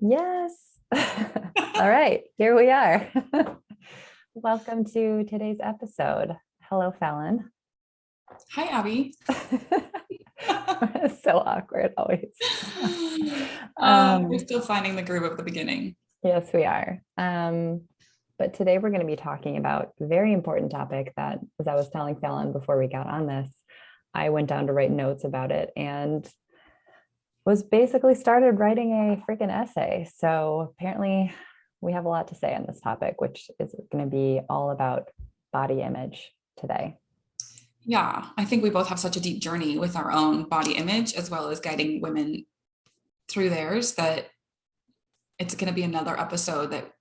Yes. All right, here we are. Welcome to today's episode. Hello, Fallon. Hi, Abby. So awkward always. We're still finding the groove of the beginning. Yes, we are. But today we're going to be talking about a very important topic that, as I was telling Fallon before we got on this, I went down to write notes about it and was basically started writing a freaking essay. So apparently we have a lot to say on this topic, which is going to be all about body image today. Yeah, I think we both have such a deep journey with our own body image, as well as guiding women through theirs, that it's going to be another episode that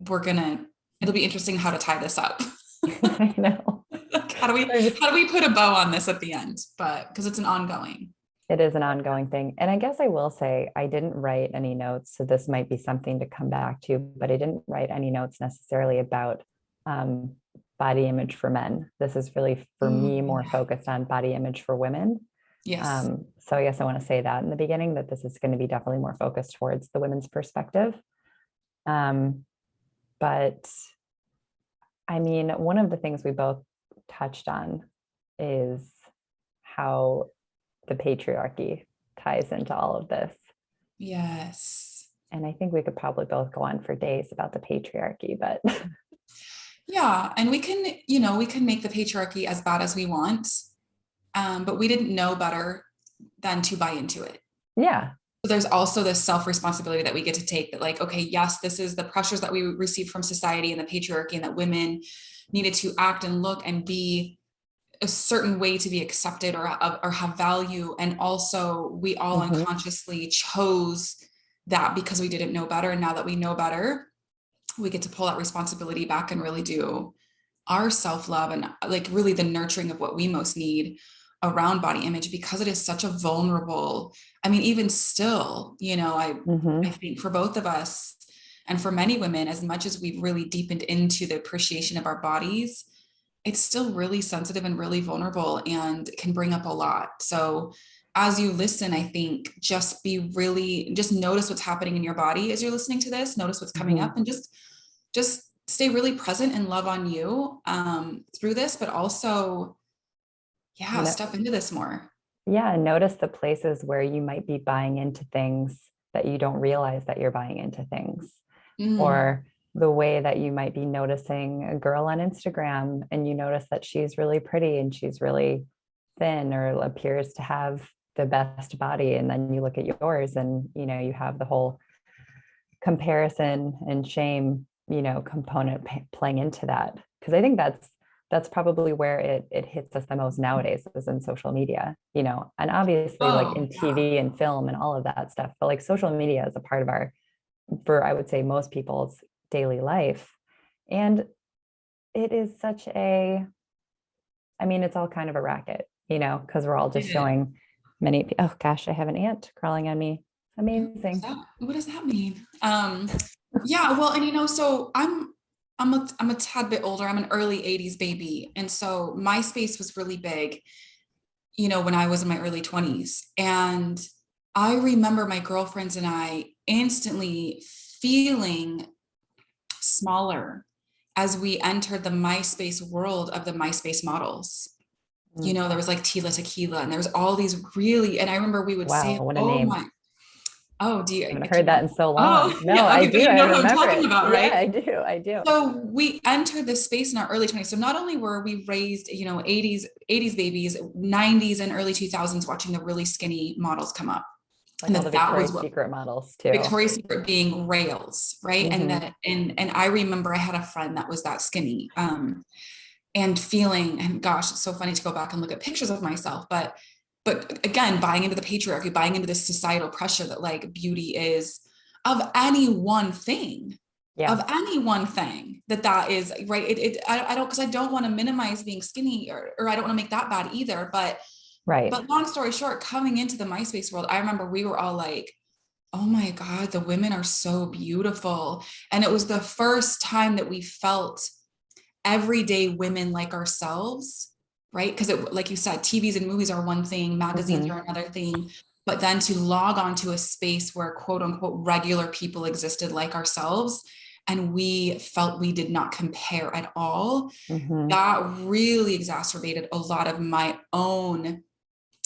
it'll be interesting how to tie this up. I know. How do we put a bow on this at the end? But because it's an ongoing. It is an ongoing thing. And I guess I will say I didn't write any notes. So this might be something to come back to, but I didn't write any notes necessarily about body image for men. This is really, for me, more focused on body image for women. Yes. So I guess I want to say that in the beginning, that this is going to be definitely more focused towards the women's perspective. But I mean, one of the things we both touched on is how the patriarchy ties into all of this. Yes. And I think we could probably both go on for days about the patriarchy, but yeah. And we can make the patriarchy as bad as we want. But we didn't know better than to buy into it. Yeah. So there's also this self-responsibility that we get to take, that like, okay, yes, this is the pressures that we receive from society and the patriarchy, and that women needed to act and look and be a certain way to be accepted or have value. And also we all unconsciously chose that because we didn't know better. And now that we know better, we get to pull that responsibility back and really do our self-love and like really the nurturing of what we most need around body image, because it is such a vulnerable, I mean, even still, I think for both of us and for many women, as much as we've really deepened into the appreciation of our bodies, it's still really sensitive and really vulnerable and can bring up a lot. So as you listen, I think just notice what's happening in your body as you're listening to this, notice what's coming up, and just stay really present and love on you through this, but also, step into this more. Yeah. Notice the places where you might be buying into things that you don't realize that you're buying into things, or the way that you might be noticing a girl on Instagram and you notice that she's really pretty and she's really thin or appears to have the best body. And then you look at yours and, you have the whole comparison and shame, component playing into that. Cause I think that's probably where it hits us the most nowadays, is in social media, and obviously like in TV and film and all of that stuff, but like social media is a part of I would say most people's daily life. And it is it's all kind of a racket, because we're all just showing oh gosh, I have an ant crawling on me. Amazing. What does that mean? Yeah, well, and so I'm a tad bit older. I'm an early 80s baby. And so MySpace was really big, when I was in my early 20s. And I remember my girlfriends and I instantly feeling smaller as we entered the MySpace world of the MySpace models. There was like Tila Tequila, and there was all these really, and I remember we would say, what a name. Do you? I haven't heard that in so long. No, yeah, I do. You know what I'm talking it. about, right? Yeah, I do. So we entered this space in our early 20s. So not only were we raised, 80s babies, 90s and early 2000s, watching the really skinny models come up. Like all the Victoria's Secret models too. Victoria's Secret being rails, right? And I remember I had a friend that was that skinny, and feeling, and gosh, it's so funny to go back and look at pictures of myself, but again, buying into the patriarchy, buying into this societal pressure that like beauty is of any one thing, that is right. I don't, because I don't want to minimize being skinny, or I don't want to make that bad either. But long story short, coming into the MySpace world, I remember we were all like, oh my God, the women are so beautiful. And it was the first time that we felt everyday women like ourselves, right? Because like you said, TVs and movies are one thing, magazines are another thing, but then to log onto a space where quote unquote regular people existed like ourselves, and we felt we did not compare at all, that really exacerbated a lot of my own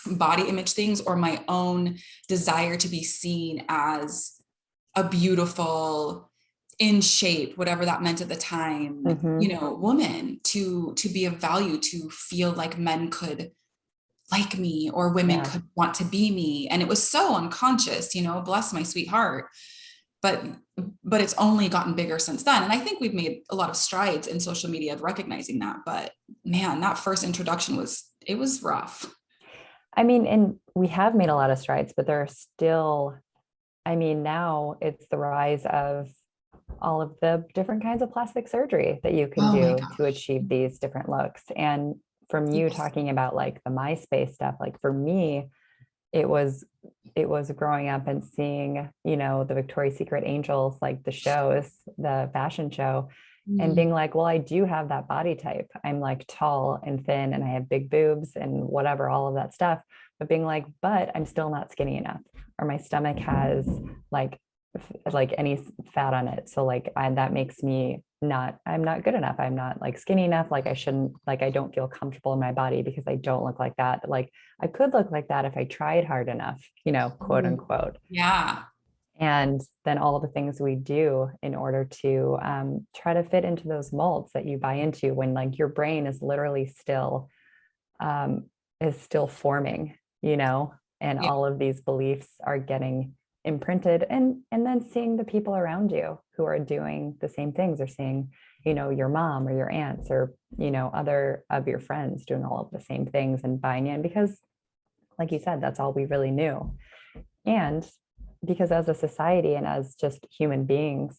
body image things, or my own desire to be seen as a beautiful, in shape, whatever that meant at the time, woman, to be of value, to feel like men could like me, or women could want to be me. And it was so unconscious, bless my sweetheart. But it's only gotten bigger since then. And I think we've made a lot of strides in social media of recognizing that. But man, that first introduction was rough. I mean, and we have made a lot of strides, but there are still, I mean, now it's the rise of all of the different kinds of plastic surgery that you can do to achieve these different looks. And from you talking about like the MySpace stuff, like for me, it was growing up and seeing, the Victoria's Secret Angels, like the shows, the fashion show, and being like, well, I do have that body type. I'm like tall and thin and I have big boobs and whatever, all of that stuff. But being like, but I'm still not skinny enough, or my stomach has like any fat on it. So like that makes me I'm not good enough. I'm not like skinny enough. Like I shouldn't, like I don't feel comfortable in my body because I don't look like that. Like I could look like that if I tried hard enough, quote unquote. Yeah. And then all of the things we do in order to try to fit into those molds that you buy into, when like your brain is literally still forming, and all of these beliefs are getting imprinted, and then seeing the people around you who are doing the same things, or seeing, your mom or your aunts, or, other of your friends doing all of the same things and buying in, because like you said, that's all we really knew. And because as a society and as just human beings,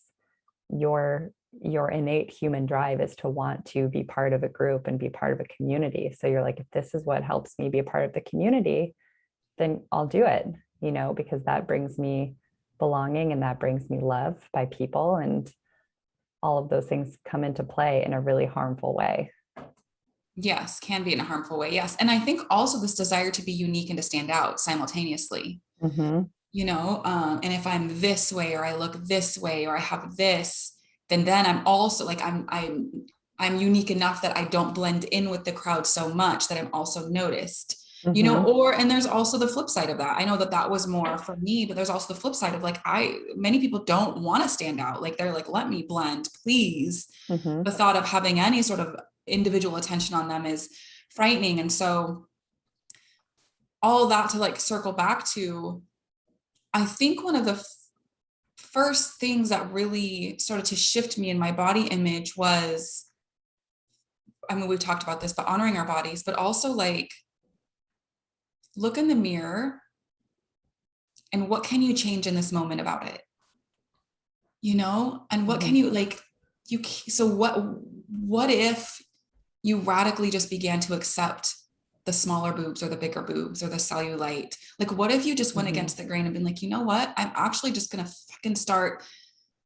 your innate human drive is to want to be part of a group and be part of a community. So you're like, if this is what helps me be a part of the community, then I'll do it, because that brings me belonging and that brings me love by people. And all of those things come into play in a really harmful way. Yes, can be in a harmful way. Yes. And I think also this desire to be unique and to stand out simultaneously. And if I'm this way, or I look this way, or I have this, then I'm also like, I'm unique enough that I don't blend in with the crowd so much that I'm also noticed, and there's also the flip side of that. I know that was more for me, but there's also the flip side of like, many people don't want to stand out. Like they're like, let me blend, please. The thought of having any sort of individual attention on them is frightening. And so all that to like circle back to, I think one of the first things that really started to shift me in my body image was, I mean, we've talked about this, but honoring our bodies, but also like, look in the mirror and what can you change in this moment about it? And what can you like, so what if you radically just began to accept the smaller boobs or the bigger boobs or the cellulite? Like, what if you just went against the grain and been like, you know what? I'm actually just going to fucking start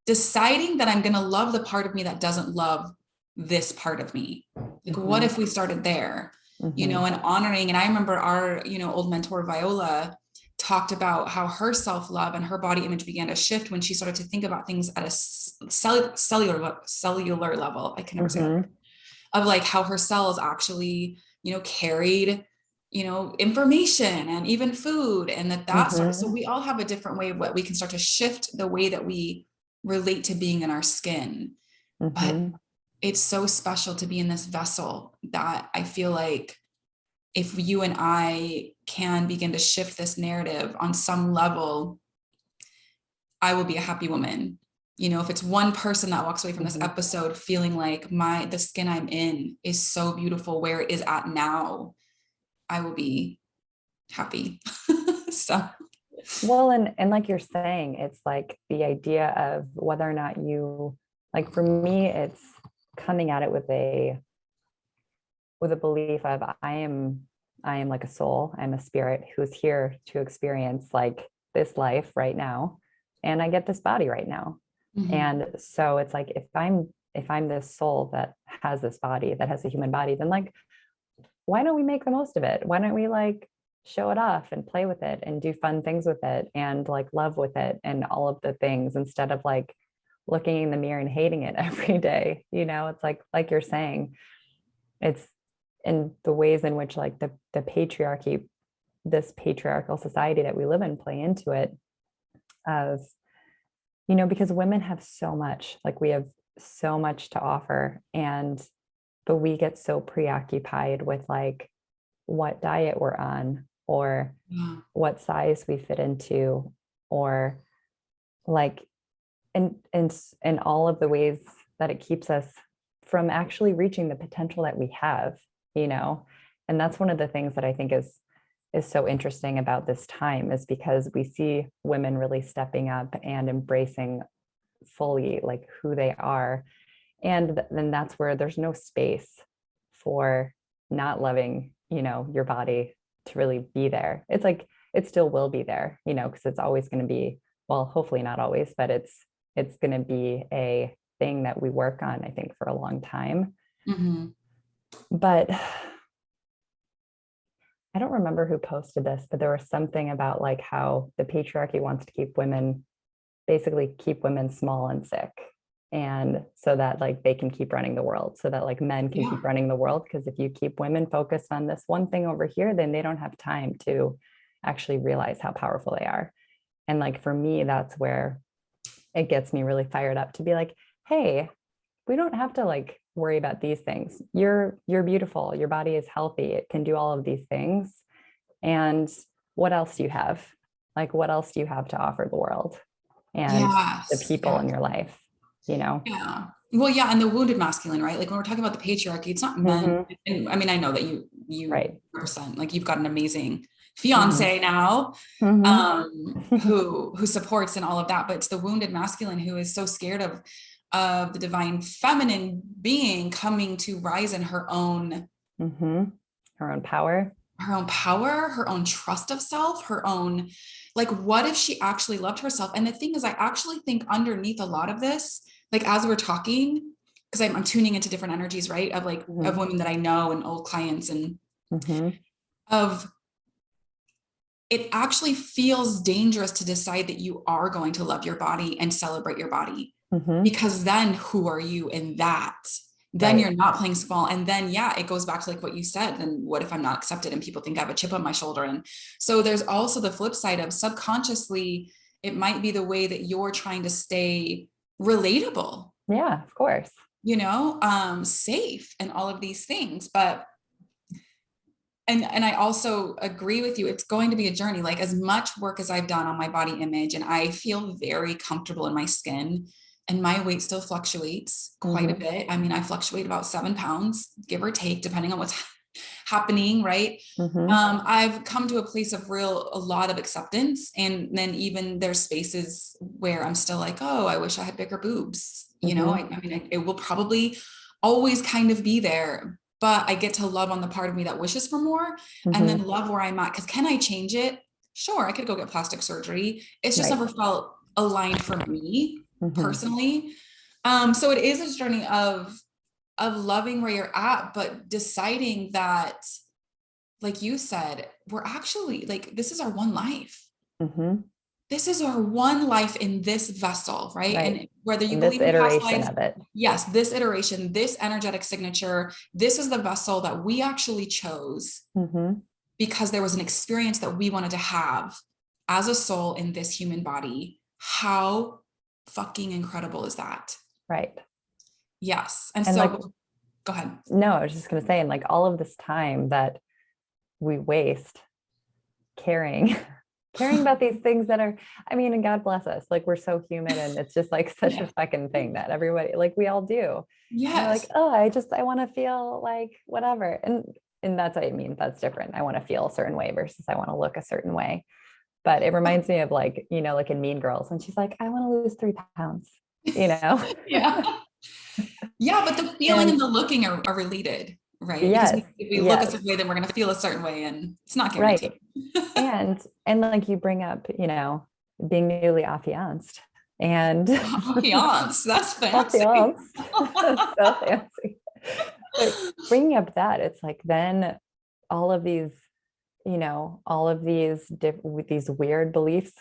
deciding that I'm going to love the part of me that doesn't love this part of me. Like, what if we started there, and honoring, and I remember our, old mentor Viola talked about how her self-love and her body image began to shift when she started to think about things at a cellular level. I can never say that. Of like how her cells actually, carried, information and even food, and that sort of, so we all have a different way of what we can start to shift the way that we relate to being in our skin. But it's so special to be in this vessel that I feel like if you and I can begin to shift this narrative on some level, I will be a happy woman. If it's one person that walks away from this episode feeling like the skin I'm in is so beautiful where it is at now, I will be happy. So. Well, and like you're saying, it's like the idea of whether or not you, like for me, it's coming at it with a belief of I am like a soul, I'm a spirit who's here to experience like this life right now, and I get this body right now. And so it's like, if I'm this soul that has this body, that has a human body, then like, why don't we make the most of it? Why don't we like show it off and play with it and do fun things with it and like love with it and all of the things, instead of like looking in the mirror and hating it every day. It's like you're saying, it's in the ways in which like the patriarchy, this patriarchal society that we live in, play into it, of, because women have so much, like we have so much to offer, but we get so preoccupied with like what diet we're on, or what size we fit into, or like, and all of the ways that it keeps us from actually reaching the potential that we have, and that's one of the things that I think is so interesting about this time, is because we see women really stepping up and embracing fully like who they are. And then that's where there's no space for not loving, your body to really be there. It's like, it still will be there, because it's always going to be, well, hopefully not always, but it's going to be a thing that we work on, I think, for a long time. But I don't remember who posted this, but there was something about like how the patriarchy wants to keep women small and sick. And so that like they can keep running the world, so that like men can keep running the world. Because if you keep women focused on this one thing over here, then they don't have time to actually realize how powerful they are. And like, for me, that's where it gets me really fired up to be like, hey, we don't have to like worry about these things. You're beautiful. Your body is healthy. It can do all of these things. And what else do you have? Like, what else do you have to offer the world and the people in your life? Yeah. Well, yeah. And the wounded masculine, right? Like when we're talking about the patriarchy, it's not men. And I mean, I know that you right. represent, like you've got an amazing fiance now, who supports and all of that, but it's the wounded masculine who is so scared of the divine feminine being coming to rise in her own power, her own trust of self, her own, like, what if she actually loved herself? And the thing is, I actually think underneath a lot of this, like as we're talking, because I'm tuning into different energies, right? Of like, of women that I know and old clients, and of, it actually feels dangerous to decide that you are going to love your body and celebrate your body, because then who are you in that? Then you're not playing small. And then, it goes back to like what you said. Then what if I'm not accepted and people think I have a chip on my shoulder? And so there's also the flip side of subconsciously, it might be the way that you're trying to stay relatable. Yeah, of course. Safe and all of these things. But and I also agree with you. It's going to be a journey. Like as much work as I've done on my body image, and I feel very comfortable in my skin, and my weight still fluctuates quite a bit. I mean, I fluctuate about 7 pounds, give or take, depending on what's happening. Right. I've come to a place of a lot of acceptance. And then even there's spaces where I'm still like, oh, I wish I had bigger boobs. I mean, it will probably always kind of be there, but I get to love on the part of me that wishes for more, and then love where I'm at. Cause can I change it? Sure. I could go get plastic surgery. It's just never felt aligned for me personally. So it is a journey of loving where you're at, but deciding that, like you said, we're actually like, this is our one life. This is our one life in this vessel, right? And whether you believe in past lives, of it. Yes, this iteration, this energetic signature, this is the vessel that we actually chose because there was an experience that we wanted to have as a soul in this human body. How fucking incredible is that? Right. Yes. And so go ahead. No, I was just going to say, and like all of this time that we waste caring about these things that are, I mean, and God bless us, like we're so human, and it's just like such a fucking thing that everybody, like we all do. Like, oh, I want to feel like whatever. And that's what I mean. That's different. I want to feel a certain way versus I want to look a certain way. But it reminds me of like, like in Mean Girls, when she's like, I want to lose 3 pounds, Yeah. But the feeling and the looking are related, right? Yes. Because if we look a certain way, then we're going to feel a certain way, and it's not guaranteed. Right. and like you bring up, being newly affianced, and affianced, that's fancy. So fancy. But bringing up that, it's like then all of these, all of these weird beliefs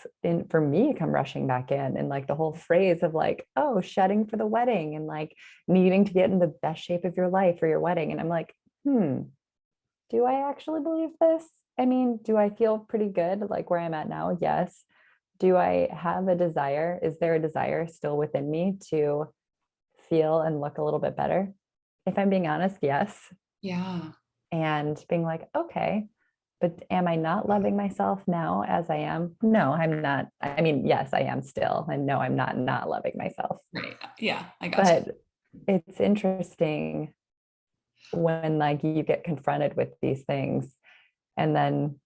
for me come rushing back in, and like the whole phrase of like, oh, shedding for the wedding, and like needing to get in the best shape of your life for your wedding. And I'm like, do I actually believe this? I mean, do I feel pretty good like where I'm at now? Yes. Do I have a desire? Is there a desire still within me to feel and look a little bit better? If I'm being honest, yes. Yeah. And being like, okay, but am I not loving myself now as I am? No, I'm not. I mean, yes, I am still. And no, I'm not loving myself. Right. Yeah, I got you. But it's interesting when like you get confronted with these things, and then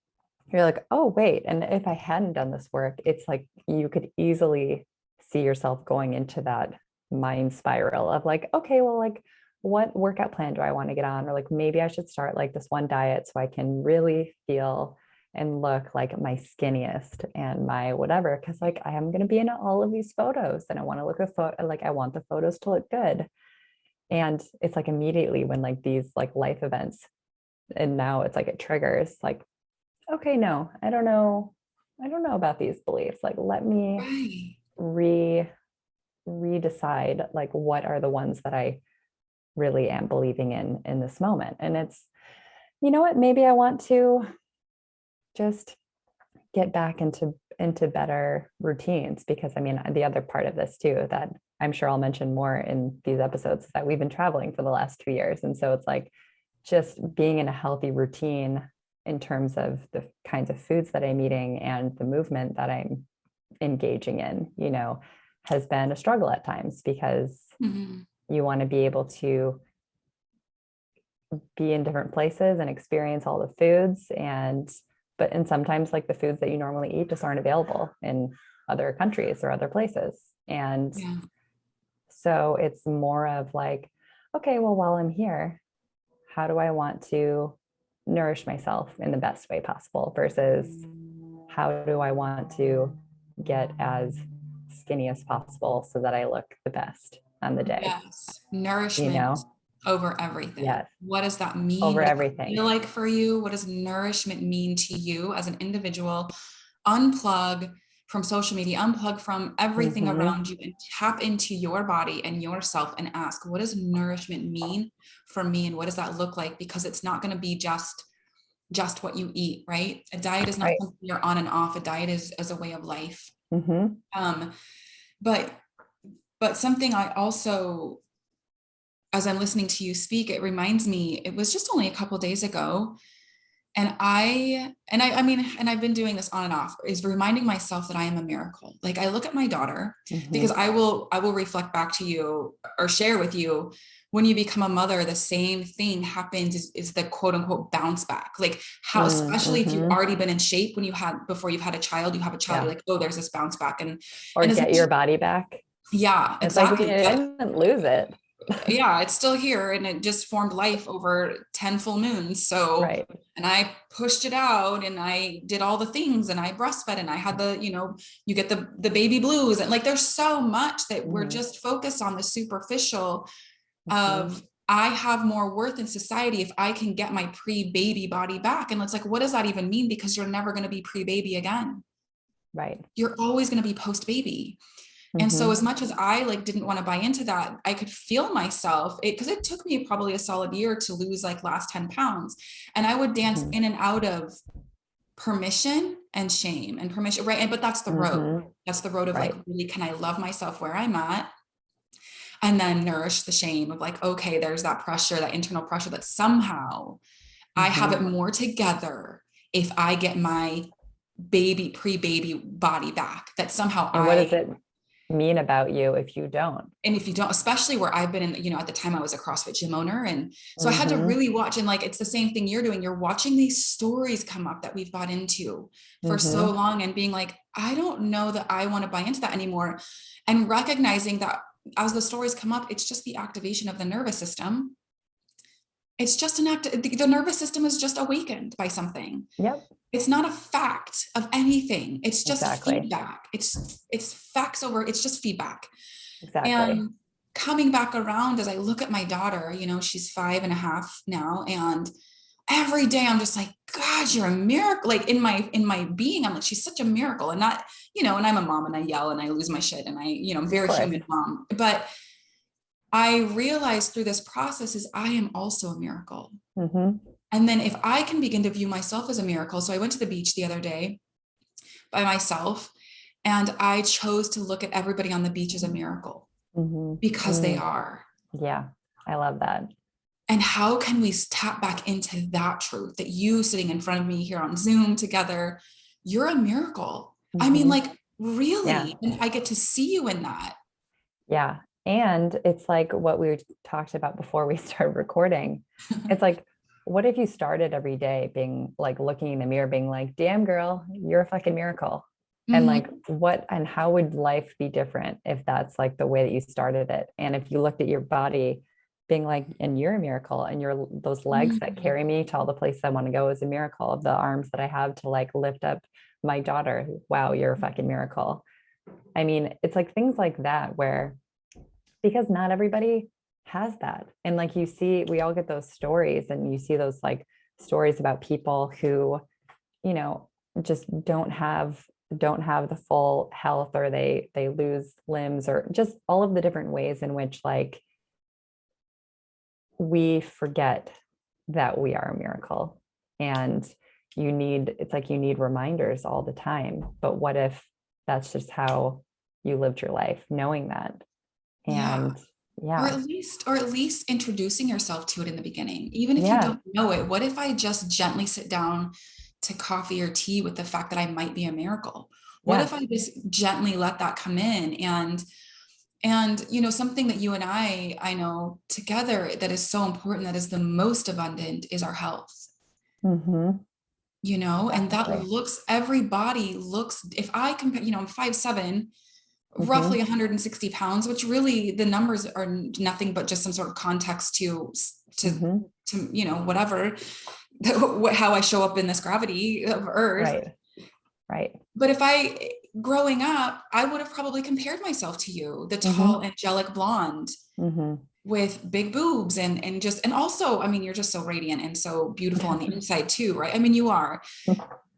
you're like, oh, wait. And if I hadn't done this work, it's like you could easily see yourself going into that mind spiral of like, okay, well, like, what workout plan do I want to get on? Or like, maybe I should start like this one diet so I can really feel and look like my skinniest and my whatever. Cause like I am going to be in all of these photos, and I want to look like I want the photos to look good. And it's like immediately when like these like life events, and now it's like it triggers like, okay, no, I don't know about these beliefs. Like, let me redecide like what are the ones that I really am believing in this moment. And it's, you know what, maybe I want to just get back into better routines, because I mean, the other part of this too that I'm sure I'll mention more in these episodes is that we've been traveling for the last 2 years. And so it's like just being in a healthy routine in terms of the kinds of foods that I'm eating and the movement that I'm engaging in, has been a struggle at times, because you want to be able to be in different places and experience all the foods, and sometimes like the foods that you normally eat just aren't available in other countries or other places. And so it's more of like, okay, well, while I'm here, how do I want to nourish myself in the best way possible, versus how do I want to get as skinny as possible so that I look the best on the day? Yes. Nourishment over everything. Yes. What does that mean? Over what does everything. It feel like for you? What does nourishment mean to you as an individual? Unplug from social media, unplug from everything around you, and tap into your body and yourself and ask, what does nourishment mean for me? And what does that look like? Because it's not going to be just what you eat, right? A diet is not something you're on and off. A diet is as a way of life. But something I also, as I'm listening to you speak, it reminds me, it was just only a couple of days ago. And I've been doing this on and off, is reminding myself that I am a miracle. Like I look at my daughter, because I will reflect back to you or share with you, when you become a mother, the same thing happens, is the quote unquote bounce back. Like how, especially if you've already been in shape before you've had a child, you have a child, you're like, oh, there's this bounce back. Or get your body back. Yeah, it's exactly. Like, I didn't lose it. Yeah, it's still here, and it just formed life over 10 full moons. So, and I pushed it out, and I did all the things, and I breastfed, and I had you get the baby blues, and like, there's so much that we're just focused on the superficial of, I have more worth in society if I can get my pre-baby body back. And it's like, what does that even mean? Because you're never going to be pre-baby again. Right. You're always going to be post-baby. And so as much as I didn't want to buy into that, I could feel myself, because it took me probably a solid year to lose last 10 pounds. And I would dance in and out of permission and shame and permission. Right. But that's the road. That's the road of really, can I love myself where I'm at? And then nourish the shame of okay, there's that pressure, that internal pressure that somehow I have it more together if I get my pre-baby body back, that somehow what does it mean about you if you don't? And if you don't, especially where I've been in, at the time I was a CrossFit gym owner. And so I had to really watch, and it's the same thing you're doing. You're watching these stories come up that we've bought into for so long, and being like, I don't know that I want to buy into that anymore. And recognizing that as the stories come up, it's just the activation of the nervous system. It's just the nervous system is just awakened by something. Yep. It's not a fact of anything. It's just feedback. It's facts over. It's just feedback. Exactly. And coming back around, as I look at my daughter, she's 5.5 now, and every day I'm just like, God, you're a miracle. Like in my being, I'm like, she's such a miracle. And not, you know, and I'm a mom and I yell and I lose my shit and I, you know, I'm very human mom. But I realized through this process is I am also a miracle. Mm-hmm. And then if I can begin to view myself as a miracle. So I went to the beach the other day by myself and I chose to look at everybody on the beach as a miracle because they are. Yeah. I love that. And how can we tap back into that truth that you sitting in front of me here on Zoom together, you're a miracle. I mean, like, really? Yeah. And I get to see you in that. Yeah. And it's like what we talked about before we started recording. It's like, what if you started every day being like looking in the mirror, being like, damn girl, you're a fucking miracle. And like what, and how would life be different if that's like the way that you started it? And if you looked at your body being like, and you're a miracle, and those legs that carry me to all the places I want to go is a miracle. The arms that I have to like lift up my daughter, wow, you're a fucking miracle. I mean, it's like things like that where, because not everybody has that. And like you see, we all get those stories and you see those like stories about people who, you know, just don't have the full health, or they lose limbs, or just all of the different ways in which like we forget that we are a miracle. And it's like you need reminders all the time. But what if that's just how you lived your life, knowing that? And or at least introducing yourself to it in the beginning, even if you don't know it. What if I just gently sit down to coffee or tea with the fact that I might be a miracle? What if I just gently let that come in? And, you know, something that you and I know together that is so important, that is the most abundant, is our health. You know, and that everybody looks, if I compare, you know, I'm 5'7", roughly 160 pounds, which really the numbers are nothing but just some sort of context to you know, whatever, how I show up in this gravity of Earth. Right. But if growing up, I would have probably compared myself to you, the tall, angelic blonde with big boobs and also, I mean, you're just so radiant and so beautiful on the inside too, right? I mean, you are,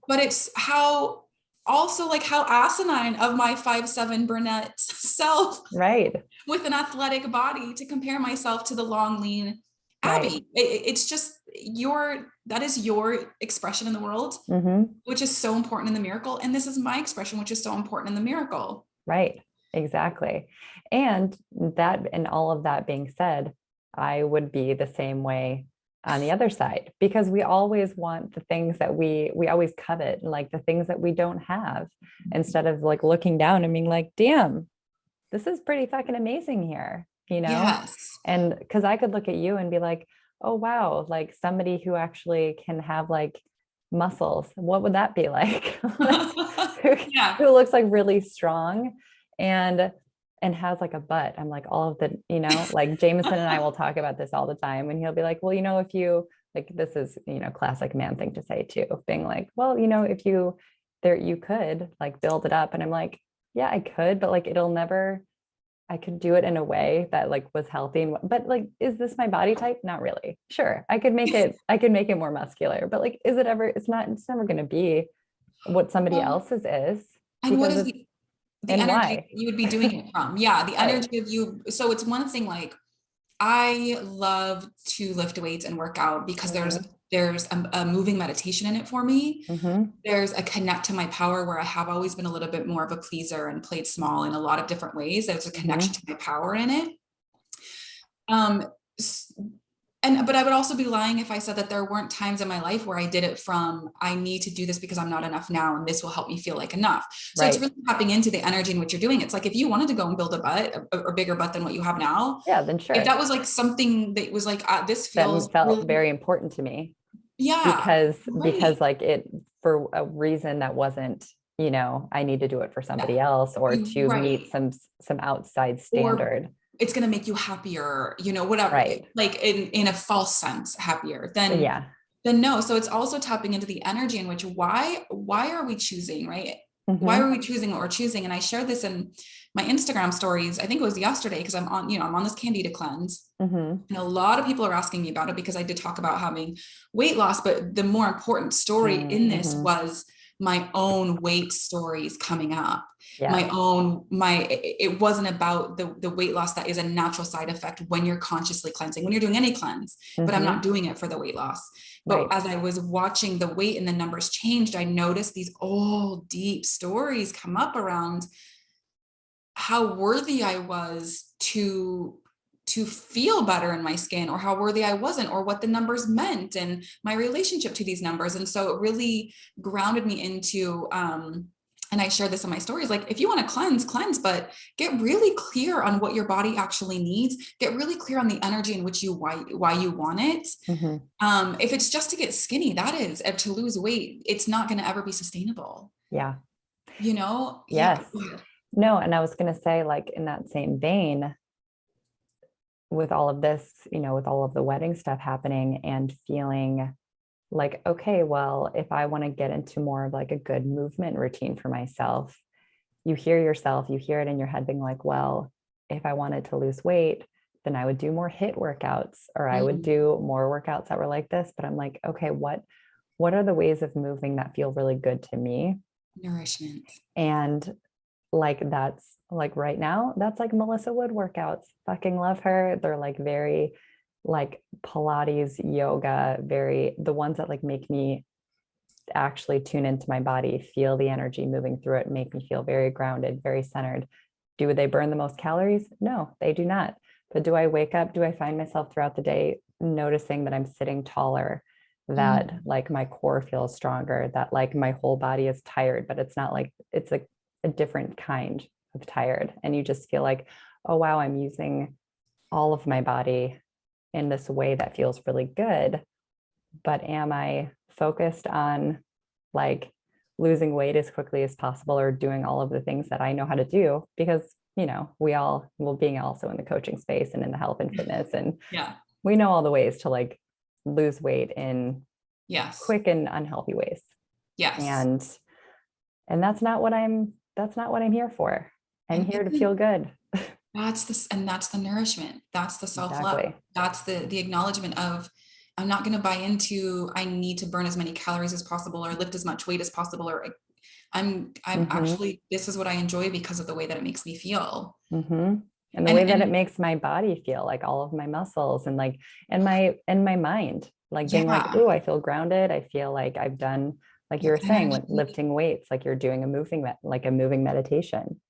but it's how asinine of my 5'7" brunette self, right, with an athletic body, to compare myself to the long, lean Abby. It's just that is your expression in the world, which is so important in the miracle. And this is my expression, which is so important in the miracle. Right. Exactly. And all of that being said, I would be the same way on the other side, because we always want the things that we always covet, like the things that we don't have, instead of like looking down and being like, damn, this is pretty fucking amazing here, you know? Yes. And because I could look at you and be like, oh, wow, like somebody who actually can have like muscles, what would that be like? Who looks like really strong and has like a butt. I'm like, all of the, you know, like Jameson and I will talk about this all the time, and he'll be like, well, you know, if you like, this is, you know, classic man thing to say too, being like, well, you know, if you could like build it up. And I'm like, yeah, I could, but like, I could do it in a way that like was healthy. But like, is this my body type? Not really. Sure. I could make it more muscular, but like, is it ever, it's never going to be what somebody else's is. And what is the energy you would be doing it from? Yeah. The energy of you. So it's one thing, like, I love to lift weights and work out because there's a moving meditation in it for me. There's a connect to my power, where I have always been a little bit more of a pleaser and played small in a lot of different ways. There's a connection to my power in it. But I would also be lying if I said that there weren't times in my life where I did it from, I need to do this because I'm not enough now, and this will help me feel like enough. So it's really tapping into the energy in which you're doing. It's like, if you wanted to go and build a butt, a bigger butt than what you have now, then sure. If that was like something that was like, this feels felt really very important to me. Because like it, for a reason that wasn't, you know, I need to do it for somebody else, or to meet some outside standard. Or it's going to make you happier, you know, whatever, like in a false sense, happier then no. So it's also tapping into the energy in which, why are we choosing, right? Why are we choosing what we're choosing? And I shared this in my Instagram stories, I think it was yesterday, because I'm on this Candida cleanse. Mm-hmm. And a lot of people are asking me about it because I did talk about having weight loss, but the more important story in this was my own weight stories coming up. Yes. It wasn't about the weight loss that is a natural side effect when you're consciously cleansing, when you're doing any cleanse, but I'm not doing it for the weight loss. But as I was watching the weight and the numbers changed, I noticed these old deep stories come up around how worthy I was to feel better in my skin, or how worthy I wasn't, or what the numbers meant and my relationship to these numbers. And so it really grounded me into, and I share this in my stories, like, if you want to cleanse, but get really clear on what your body actually needs, get really clear on the energy in which why you want it. If it's just to get skinny, to lose weight, it's not going to ever be sustainable. Yeah. Yes. Yeah. No. And I was going to say, like, in that same vein, with all of this, with all of the wedding stuff happening and feeling like, okay, well, if I want to get into more of like a good movement routine for myself, you hear it in your head being like, well, if I wanted to lose weight, then I would do more HIIT workouts, or I would do more workouts that were like this. But I'm like, okay, what are the ways of moving that feel really good to me? Nourishment. And like, that's like right now, that's like Melissa Wood workouts. Fucking love her. They're like very like Pilates, yoga, the ones that like make me actually tune into my body, feel the energy moving through it, make me feel very grounded, very centered. Do they burn the most calories? No, they do not. But do I wake up? Do I find myself throughout the day noticing that I'm sitting taller, that like my core feels stronger, that like my whole body is tired, but it's not like, it's like a different kind of tired. And you just feel like, oh, wow, I'm using all of my body in this way that feels really good. But am I focused on like losing weight as quickly as possible, or doing all of the things that I know how to do? Because, being also in the coaching space and in the health and fitness, and we know all the ways to like lose weight in quick and unhealthy ways. And that's not what I'm here for. I'm here to feel good. That's the nourishment. That's the self-love. Exactly. That's the acknowledgement of, I'm not going to buy into, I need to burn as many calories as possible or lift as much weight as possible, or I'm actually, this is what I enjoy because of the way that it makes me feel. And the way that it makes my body feel, like all of my muscles and like, and my mind, like being like, oh, I feel grounded. I feel like I've done, like you were saying, with lifting weights, like you're doing a moving meditation.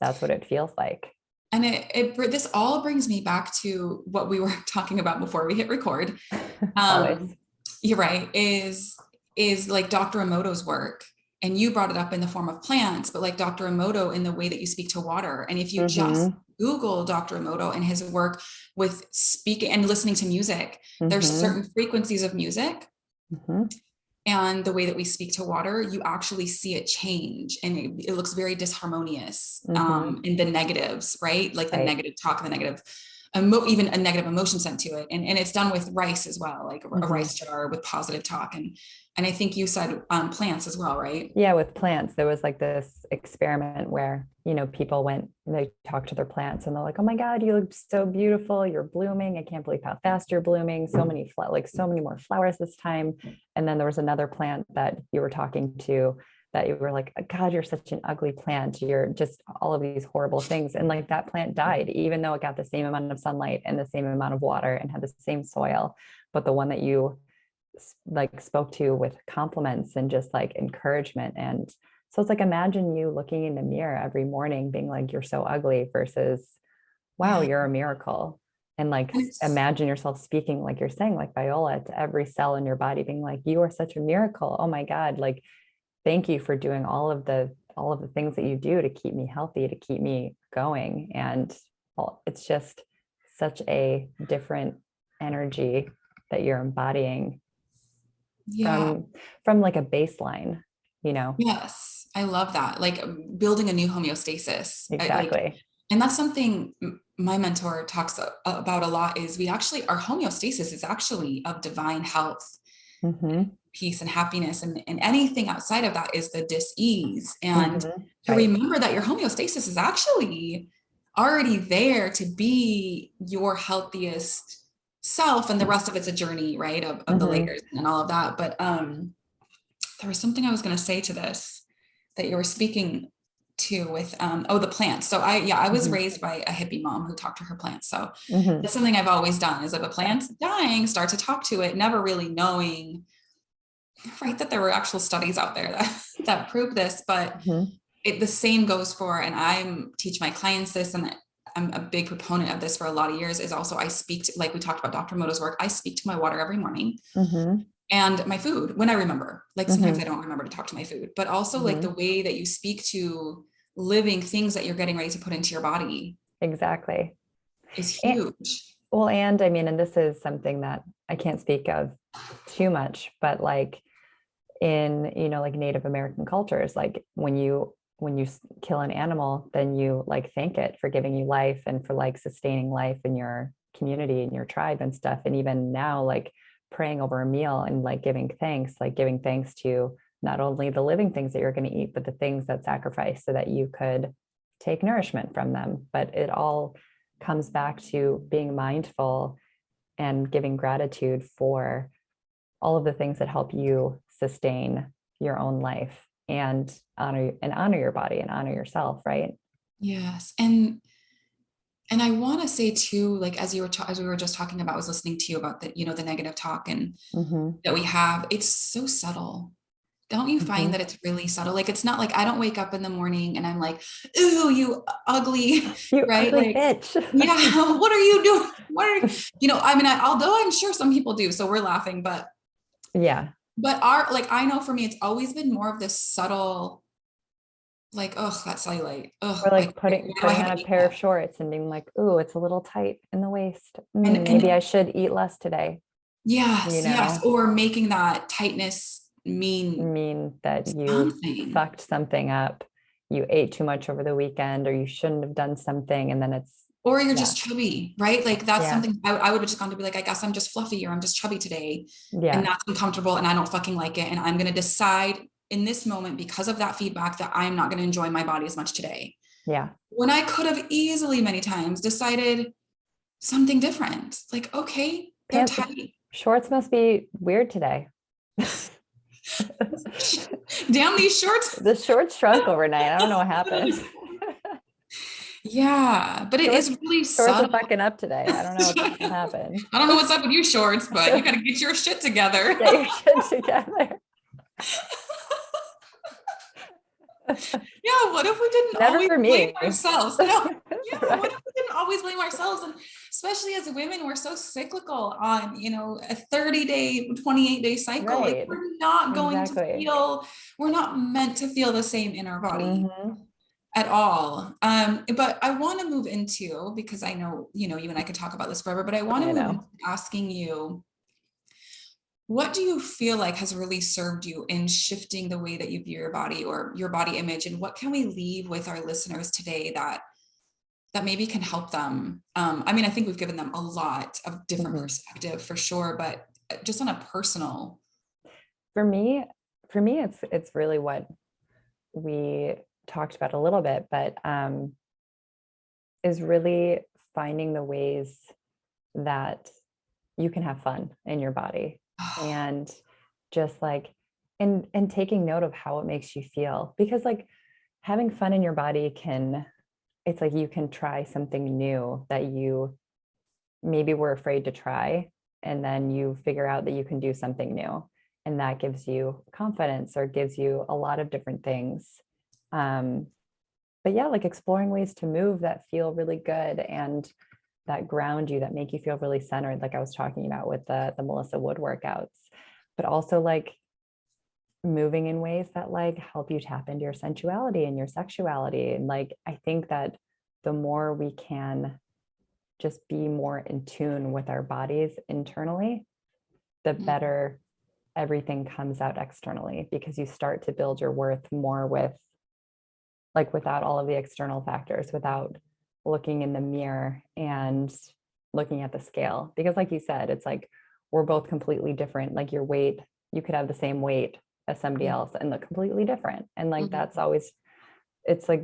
That's what it feels like. And this all brings me back to what we were talking about before we hit record. You're right, is like Dr. Emoto's work. And you brought it up in the form of plants, but like Dr. Emoto in the way that you speak to water. And if you just Google Dr. Emoto and his work with speaking and listening to music, there's certain frequencies of music and the way that we speak to water, you actually see it change, and it looks very disharmonious in the negatives, right? Like the negative talk, the negative, even a negative emotion sent to it. And it's done with rice as well, like a rice jar with positive talk. And I think you said plants as well, right? Yeah, with plants, there was like this experiment where, people went and they talked to their plants and they're like, oh my God, you look so beautiful. You're blooming. I can't believe how fast you're blooming. So many more flowers this time. And then there was another plant that you were talking to that you were like, God, you're such an ugly plant. You're just all of these horrible things. And like that plant died, even though it got the same amount of sunlight and the same amount of water and had the same soil. But the one that you like spoke to with compliments and just like encouragement. And so it's like, imagine you looking in the mirror every morning being like, you're so ugly, versus, wow, you're a miracle. And like, imagine yourself speaking, like you're saying, like Viola, to every cell in your body being like, you are such a miracle. Oh my God. Like, thank you for doing all of the things that you do to keep me healthy, to keep me going. And it's just such a different energy that you're embodying from like a baseline, Yes, I love that. Like building a new homeostasis. Exactly. And that's something my mentor talks about a lot, is our homeostasis is actually of divine health. peace and happiness. And anything outside of that is the dis-ease. And to Right. remember that your homeostasis is actually already there to be your healthiest self, and the rest of it's a journey, right? Of the layers and all of that. But there was something I was going to say to this that you were speaking to with the plants. So I was raised by a hippie mom who talked to her plants. So that's something I've always done, is if a plant's dying, start to talk to it, never really knowing, right, that there were actual studies out there that prove this. But the same goes for, and I'm teach my clients this, and I'm a big proponent of this for a lot of years, is also I speak to, like we talked about Dr. Moto's work, I speak to my water every morning. And my food when I remember. Like sometimes I don't remember to talk to my food, but also like the way that you speak to living things that you're getting ready to put into your body. Exactly. Is huge. And I mean, and this is something that I can't speak of too much, but like in, like Native American cultures, like when you kill an animal, then you like thank it for giving you life and for like sustaining life in your community and your tribe and stuff. And even now, like praying over a meal and like giving thanks to not only the living things that you're going to eat, but the things that sacrifice so that you could take nourishment from them. But it all comes back to being mindful and giving gratitude for all of the things that help you sustain your own life and honor your body and honor yourself, right? Yes. And I want to say too, like, as we were just talking about, I was listening to you about the, the negative talk and that we have, it's so subtle. Don't you find that it's really subtle? Like, it's not like I don't wake up in the morning and I'm like, ooh, you ugly, you right? Ugly like, bitch. Yeah. What are you doing? I mean, although I'm sure some people do, so we're laughing, but yeah. But I know for me, it's always been more of this subtle, like, oh, that cellulite. Oh, or like putting on a pair of shorts and being like, ooh, it's a little tight in the waist. Maybe I should eat less today. Yes, yes. Or making that tightness mean that you fucked something up. You ate too much over the weekend, or you shouldn't have done something. And then or you're just chubby, right? Like that's something I would have just gone to be like, I guess I'm just fluffy, or I'm just chubby today. Yeah. And that's uncomfortable and I don't fucking like it. And I'm going to decide in this moment, because of that feedback, that I'm not going to enjoy my body as much today. Yeah. When I could have easily many times decided something different. Like, okay, they're tight. Shorts must be weird today. Damn these shorts. The shorts shrunk overnight. I don't know what happened. Yeah, but it is really subtle. Shorts are fucking up today. I don't know what happened. I don't know what's up with you shorts, but you got to get your shit together. Get your shit together. Yeah, what if we didn't always blame ourselves? What if we didn't always blame ourselves? And especially as women, we're so cyclical on, a 30-day, 28-day cycle. Right. Like, we're not going to feel, we're not meant to feel the same in our body at all. But I want to move into, because I know, you and I could talk about this forever, but I want to move into asking you, what do you feel like has really served you in shifting the way that you view your body or your body image? And what can we leave with our listeners today that maybe can help them? I mean, I think we've given them a lot of different perspective for sure, but just on a personal. For me, it's really what we talked about a little bit, but is really finding the ways that you can have fun in your body. And just like, and taking note of how it makes you feel, because like having fun in your body it's like you can try something new that you maybe were afraid to try, and then you figure out that you can do something new, and that gives you confidence or gives you a lot of different things. But yeah, like exploring ways to move that feel really good and that ground you, that make you feel really centered, like I was talking about with the Melissa Wood workouts, but also like moving in ways that like help you tap into your sensuality and your sexuality. And like, I think that the more we can just be more in tune with our bodies internally, the better everything comes out externally, because you start to build your worth more without all of the external factors, without looking in the mirror and looking at the scale. Because like you said, it's like we're both completely different. Like your weight, you could have the same weight as somebody else and look completely different. And like, that's always, it's like,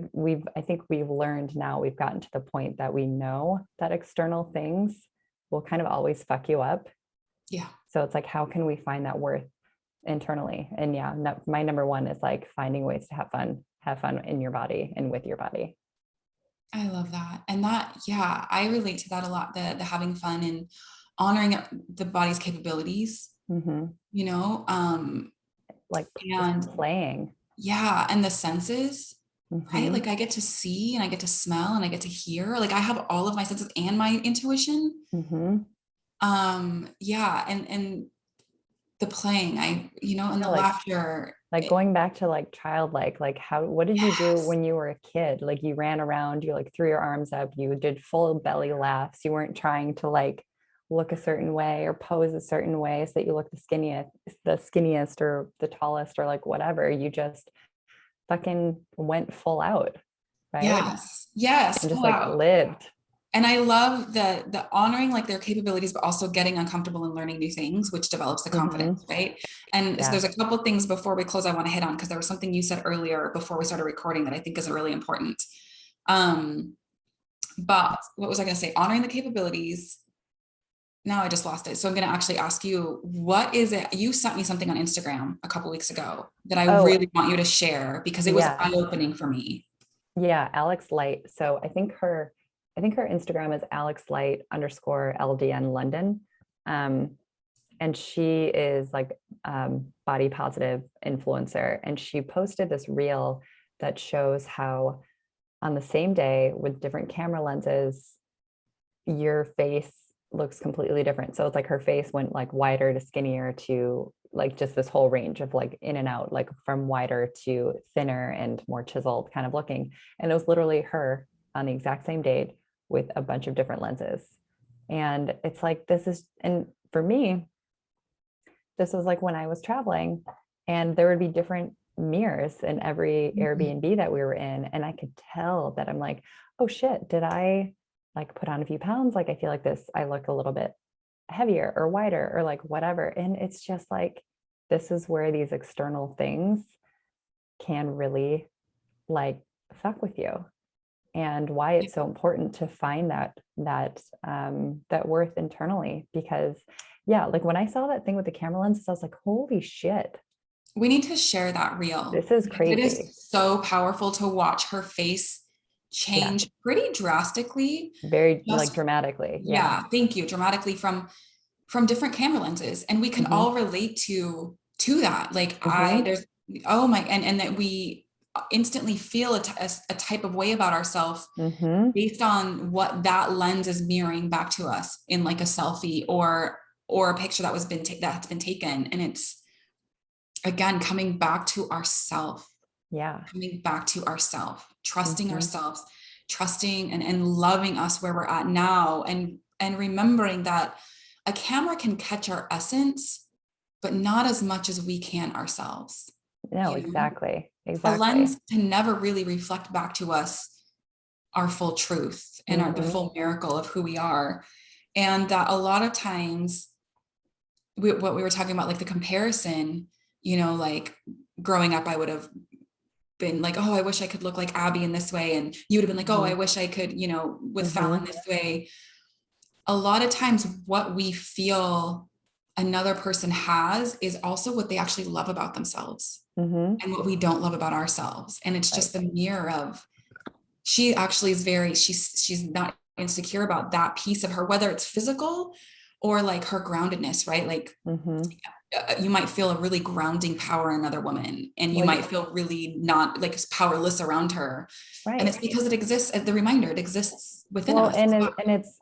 I think we've learned now, we've gotten to the point that we know that external things will kind of always fuck you up. Yeah. So it's like, how can we find that worth internally? And yeah, my number one is like finding ways to have fun in your body and with your body. I love that. And that, yeah, I relate to that a lot, the having fun and honoring the body's capabilities, you know, like and just playing. Yeah. And the senses, right? Like I get to see and I get to smell and I get to hear, like I have all of my senses and my intuition. Yeah. And the playing, and the laughter. Like going back to like childlike, like what did you do when you were a kid? Like you ran around, you like threw your arms up, you did full belly laughs. You weren't trying to like look a certain way or pose a certain way so that you look the skinniest or the tallest or like whatever. You just fucking went full out, right? Yes, And just full like out. lived. And I love the honoring like their capabilities, but also getting uncomfortable and learning new things, which develops the confidence, right? And so there's a couple things before we close I want to hit on, because there was something you said earlier before we started recording that I think is really important. But what was I going to say? Honoring the capabilities. Now I just lost it. So I'm going to actually ask you, what is it? You sent me something on Instagram a couple weeks ago that I really want you to share, because it was eye-opening for me. Yeah, Alex Light. So I think her Instagram is @AlexLight_LDN London. And she is like body positive influencer. And she posted this reel that shows how on the same day with different camera lenses, your face looks completely different. So it's like her face went like wider to skinnier to like just this whole range of like in and out, like from wider to thinner and more chiseled kind of looking. And it was literally her on the exact same date with a bunch of different lenses. And it's like, and for me, this was like when I was traveling and there would be different mirrors in every Airbnb that we were in. And I could tell that I'm like, oh shit, did I like put on a few pounds? Like, I feel like I look a little bit heavier or wider or like whatever. And it's just like, this is where these external things can really like fuck with you, and why it's so important to find that worth internally. Because like when I saw that thing with the camera lenses, I was like, holy shit. We need to share that reel. This is crazy. It is so powerful to watch her face change pretty drastically. Very like dramatically. Yeah. Thank you. Dramatically from different camera lenses. And we can all relate to that. Like and that we instantly feel a type of way about ourselves based on what that lens is mirroring back to us in like a selfie or a picture that's been taken. And it's, again, coming back to ourself. Coming back to ourself, trusting ourselves, trusting and loving us where we're at now, and remembering that a camera can catch our essence, but not as much as we can ourselves. No, exactly. A lens can never really reflect back to us our full truth and the full miracle of who we are. And that a lot of times, what we were talking about, like the comparison, like growing up, I would have been like, oh, I wish I could look like Abby in this way. And you would have been like, oh, I wish I could, with Fallon this way. A lot of times what we feel another person has is also what they actually love about themselves and what we don't love about ourselves. And it's just the mirror of, she actually is she's not insecure about that piece of her, whether it's physical or like her groundedness, right? Like you might feel a really grounding power in another woman, and you might feel really not like powerless around her. Right. And it's because it exists, the reminder, it exists within us. And it's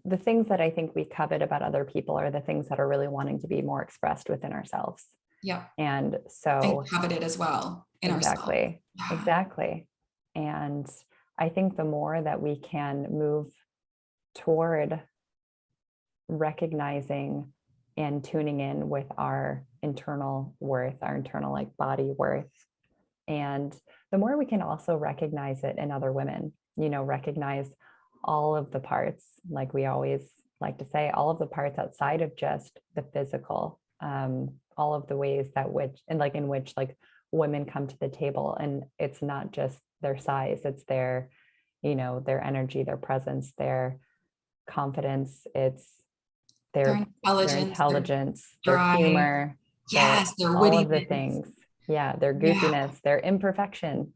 the things that I think we covet about other people are the things that are really wanting to be more expressed within ourselves. Yeah. And so coveted as well in ourselves. Exactly. And I think the more that we can move toward recognizing and tuning in with our internal worth, our internal like body worth, and the more we can also recognize it in other women, recognize all of the parts. Like we always like to say, all of the parts outside of just the physical, all of the ways that in which like women come to the table, and it's not just their size, it's their, their energy, their presence, their confidence, it's their intelligence, their humor, yes, their all of the wittiness. things. Yeah, their goofiness, their imperfection,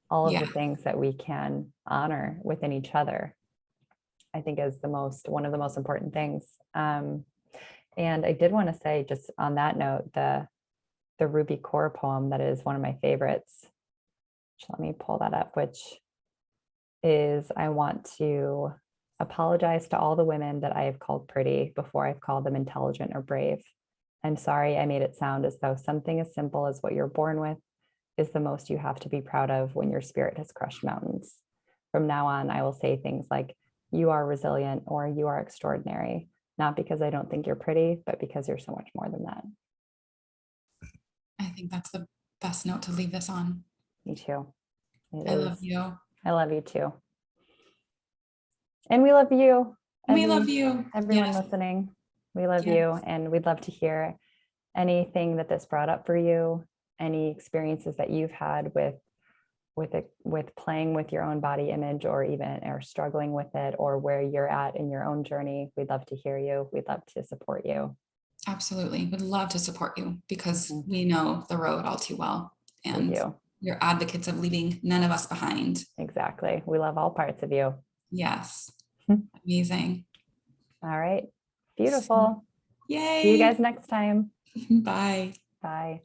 all of the things that we can honor within each other, I think is one of the most important things. And I did want to say, just on that note, the Ruby Kaur poem that is one of my favorites. Let me pull that up, which is, I want to apologize to all the women that I have called pretty before I've called them intelligent or brave. I'm sorry I made it sound as though something as simple as what you're born with is the most you have to be proud of when your spirit has crushed mountains. From now on, I will say things like, you are resilient or you are extraordinary, not because I don't think you're pretty, but because you're so much more than that. I think that's the best note to leave this on. Me too. I love you. I love you too. And we love you. We love you. Everyone listening, we love you. And we'd love to hear anything that this brought up for you, any experiences that you've had with playing with your own body image, or struggling with it, or where you're at in your own journey. We'd love to hear you. We'd love to support you. Absolutely. Would love to support you, because we know the road all too well. And you're advocates of leaving none of us behind. Exactly. We love all parts of you. Yes. Amazing. All right. Beautiful. Yay. See you guys next time. Bye. Bye.